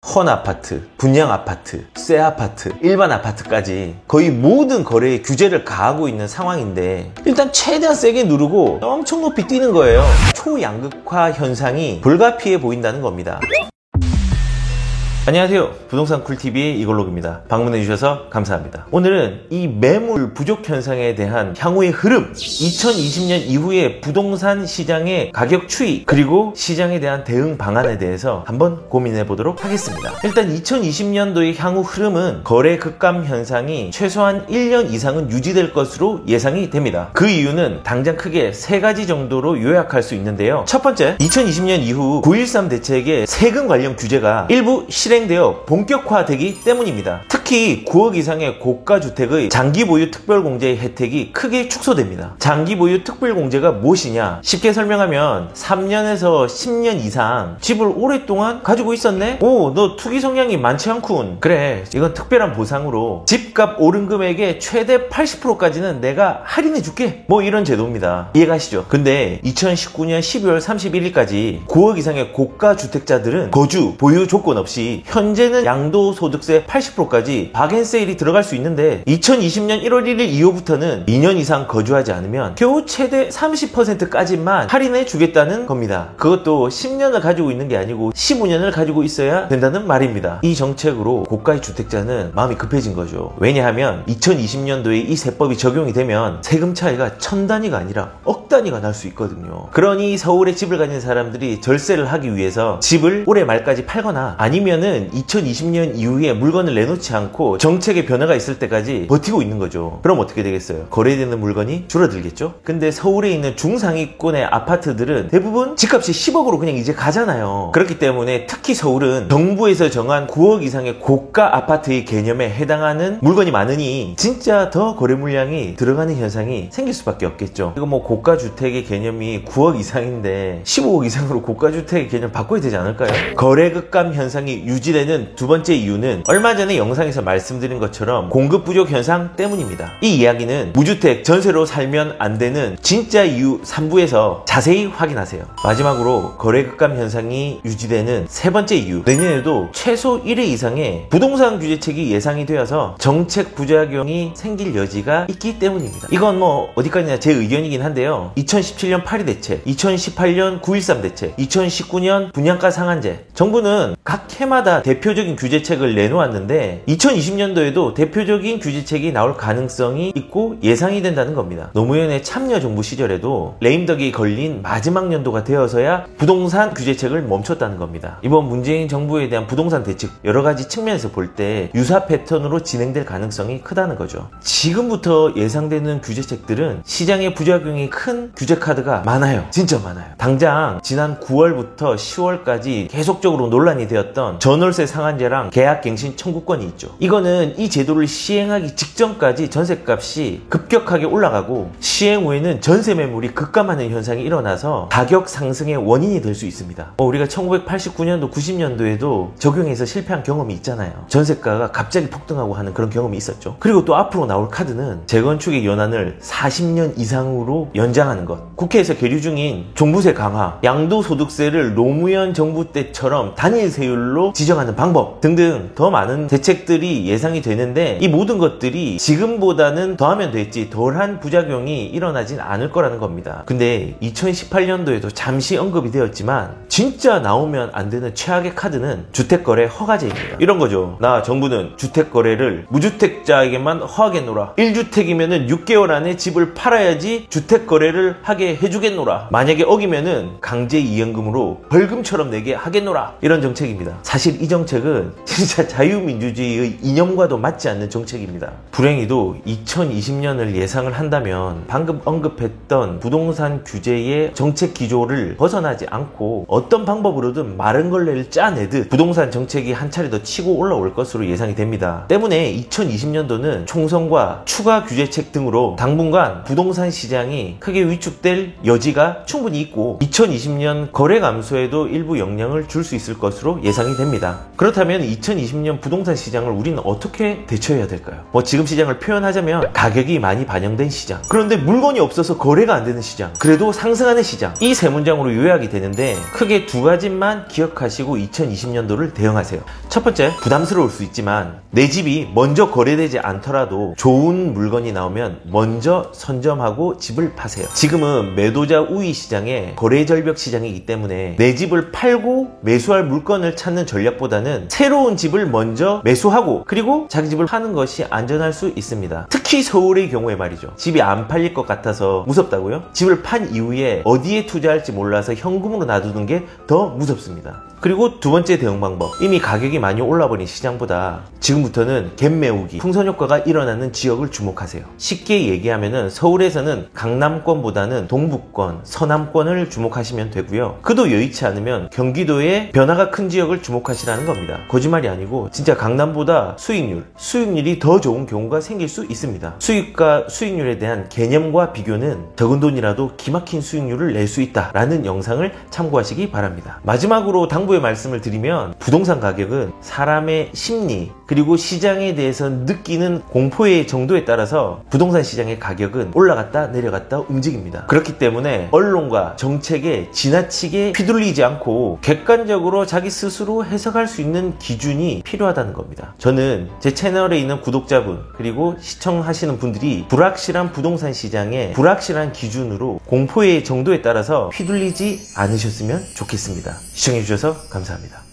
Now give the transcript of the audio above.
헌 아파트, 분양 아파트, 새 아파트, 일반 아파트까지 거의 모든 거래에 규제를 가하고 있는 상황인데 일단 최대한 세게 누르고 엄청 높이 뛰는 거예요. 초양극화 현상이 불가피해 보인다는 겁니다. 안녕하세요. 부동산 쿨TV의 이걸록입니다. 방문해주셔서 감사합니다. 오늘은 이 매물 부족 현상에 대한 향후의 흐름, 2020년 이후의 부동산 시장의 가격 추이, 그리고 시장에 대한 대응 방안에 대해서 한번 고민해 보도록 하겠습니다. 일단 2020년도의 향후 흐름은 거래 급감 현상이 최소한 1년 이상은 유지될 것으로 예상이 됩니다. 그 이유는 당장 크게 세 가지 정도로 요약할 수 있는데요. 첫 번째, 2020년 이후 9.13 대책의 세금 관련 규제가 일부 실행되어 본격화되기 때문입니다. 특히 9억 이상의 고가주택의 장기보유 특별공제의 혜택이 크게 축소됩니다. 장기보유 특별공제가 무엇이냐? 쉽게 설명하면 3년에서 10년 이상 집을 오랫동안 가지고 있었네? 오, 너 투기 성향이 많지 않군. 그래, 이건 특별한 보상으로 집값 오른 금액의 최대 80%까지는 내가 할인해 줄게. 뭐 이런 제도입니다. 이해가시죠? 근데 2019년 12월 31일까지 9억 이상의 고가주택자들은 거주, 보유 조건 없이 현재는 양도소득세 80%까지 박앤세일이 들어갈 수 있는데 2020년 1월 1일 이후부터는 2년 이상 거주하지 않으면 겨우 최대 30%까지만 할인해 주겠다는 겁니다. 그것도 10년을 가지고 있는 게 아니고 15년을 가지고 있어야 된다는 말입니다. 이 정책으로 고가의 주택자는 마음이 급해진 거죠. 왜냐하면 2020년도에 이 세법이 적용이 되면 세금 차이가 1000단위가 아니라 억 단위가 날 수 있거든요. 그러니 서울에 집을 가진 사람들이 절세를 하기 위해서 집을 올해 말까지 팔거나 아니면은 2020년 이후에 물건을 내놓지 않고 정책의 변화가 있을 때까지 버티고 있는 거죠. 그럼 어떻게 되겠어요? 거래되는 물건이 줄어들겠죠? 근데 서울에 있는 중상위권의 아파트들은 대부분 집값이 10억으로 그냥 이제 가잖아요. 그렇기 때문에 특히 서울은 정부에서 정한 9억 이상의 고가 아파트의 개념에 해당하는 물건이 많으니 진짜 더 거래 물량이 들어가는 현상이 생길 수밖에 없겠죠. 이거 뭐 고가 주택의 개념이 9억 이상인데 15억 이상으로 고가 주택의 개념 바꿔야 되지 않을까요? 거래 급감 현상이 유지되는 두 번째 이유는 얼마 전에 영상에서 말씀드린 것처럼 공급 부족 현상 때문입니다. 이 이야기는 무주택 전세로 살면 안 되는 진짜 이유 3부에서 자세히 확인하세요. 마지막으로 거래 급감 현상이 유지되는 세 번째 이유, 내년에도 최소 1회 이상의 부동산 규제책이 예상이 되어서 정책 부작용이 생길 여지가 있기 때문입니다. 이건 뭐 어디까지나 제 의견이긴 한데요. 2017년 8.2 대책, 2018년 9.13 대책, 2019년 분양가 상한제, 정부는 각 해마다 대표적인 규제책을 내놓았는데 2020년도에도 대표적인 규제책이 나올 가능성이 있고 예상이 된다는 겁니다. 노무현의 참여정부 시절에도 레임덕이 걸린 마지막 연도가 되어서야 부동산 규제책을 멈췄다는 겁니다. 이번 문재인 정부에 대한 부동산 대책 여러가지 측면에서 볼 때 유사 패턴으로 진행될 가능성이 크다는 거죠. 지금부터 예상되는 규제책들은 시장의 부작용이 큰 규제카드가 많아요. 진짜 많아요. 당장 지난 9월부터 10월까지 계속적으로 논란이 되었던 전월세 상한제랑 계약갱신 청구권이 있죠. 이거는 이 제도를 시행하기 직전까지 전세값이 급격하게 올라가고 시행 후에는 전세 매물이 급감하는 현상이 일어나서 가격 상승의 원인이 될 수 있습니다. 우리가 1989년도 90년도에도 적용해서 실패한 경험이 있잖아요. 전세가가 갑자기 폭등하고 하는 그런 경험이 있었죠. 그리고 또 앞으로 나올 카드는 재건축의 연한을 40년 이상으로 연장하는 것, 국회에서 계류 중인 종부세 강화, 양도소득세를 노무현 정부 때처럼 단일 세율로 지정하는 방법 등등 더 많은 대책들이 예상이 되는데 이 모든 것들이 지금보다는 더하면 됐지 덜한 부작용이 일어나진 않을 거라는 겁니다. 근데 2018년도에도 잠시 언급이 되었지만 진짜 나오면 안 되는 최악의 카드는 주택거래 허가제입니다. 이런 거죠. 나 정부는 주택거래를 무주택자에게만 허하겠노라. 1주택이면은 6개월 안에 집을 팔아야지 주택거래를 하게 해주겠노라. 만약에 어기면은 강제이연금으로 벌금처럼 내게 하겠노라. 이런 정책입니다. 사실 이 정책은 진짜 자유민주주의의 이념과도 맞지 않는 정책입니다. 불행히도 2020년을 예상을 한다면 방금 언급했던 부동산 규제의 정책 기조를 벗어나지 않고 어떤 방법으로든 마른 걸레를 짜내듯 부동산 정책이 한 차례 더 치고 올라올 것으로 예상이 됩니다. 때문에 2020년도는 총선과 추가 규제책 등으로 당분간 부동산 시장이 크게 위축될 여지가 충분히 있고 2020년 거래 감소에도 일부 영향을 줄 수 있을 것으로 예상이 됩니다. 그렇다면 2020년 부동산 시장을 우리는 어떻게 대처해야 될까요? 지금 시장을 표현하자면 가격이 많이 반영된 시장, 그런데 물건이 없어서 거래가 안 되는 시장, 그래도 상승하는 시장, 이 세 문장으로 요약이 되는데 크게 두 가지만 기억하시고 2020년도를 대응하세요. 첫 번째, 부담스러울 수 있지만 내 집이 먼저 거래되지 않더라도 좋은 물건이 나오면 먼저 선점하고 집을 파세요. 지금은 매도자 우위 시장에 거래 절벽 시장이기 때문에 내 집을 팔고 매수할 물건을 찾는 전략보다는 새로운 집을 먼저 매수하고 그리고 자기 집을 파는 것이 안전할 수 있습니다. 특히 서울의 경우에 말이죠. 집이 안 팔릴 것 같아서 무섭다고요? 집을 판 이후에 어디에 투자할지 몰라서 현금으로 놔두는 게 더 무섭습니다. 그리고 두 번째 대응 방법, 이미 가격이 많이 올라버린 시장보다 지금부터는 갭 메우기, 풍선 효과가 일어나는 지역을 주목하세요. 쉽게 얘기하면은 서울에서는 강남권보다는 동북권, 서남권을 주목하시면 되고요. 그도 여의치 않으면 경기도의 변화가 큰 지역을 주목하시라는 겁니다. 거짓말이 아니고 진짜 강남보다 수익률이 더 좋은 경우가 생길 수 있습니다. 수익과 수익률에 대한 개념과 비교는 적은 돈이라도 기막힌 수익률을 낼 수 있다라는 영상을 참고하시기 바랍니다. 마지막으로 당부의 말씀을 드리면 부동산 가격은 사람의 심리 그리고 시장에 대해서 느끼는 공포의 정도에 따라서 부동산 시장의 가격은 올라갔다 내려갔다 움직입니다. 그렇기 때문에 언론과 정책에 지나치게 휘둘리지 않고 객관적으로 자기 스스로 해석할 수 있는 기준이 필요하다는 겁니다. 저는 제 채널에 있는 구독자분 그리고 시청하시는 분들이 불확실한 부동산 시장의 불확실한 기준으로 공포의 정도에 따라서 휘둘리지 않으셨으면 좋겠습니다. 시청해주셔서 감사합니다.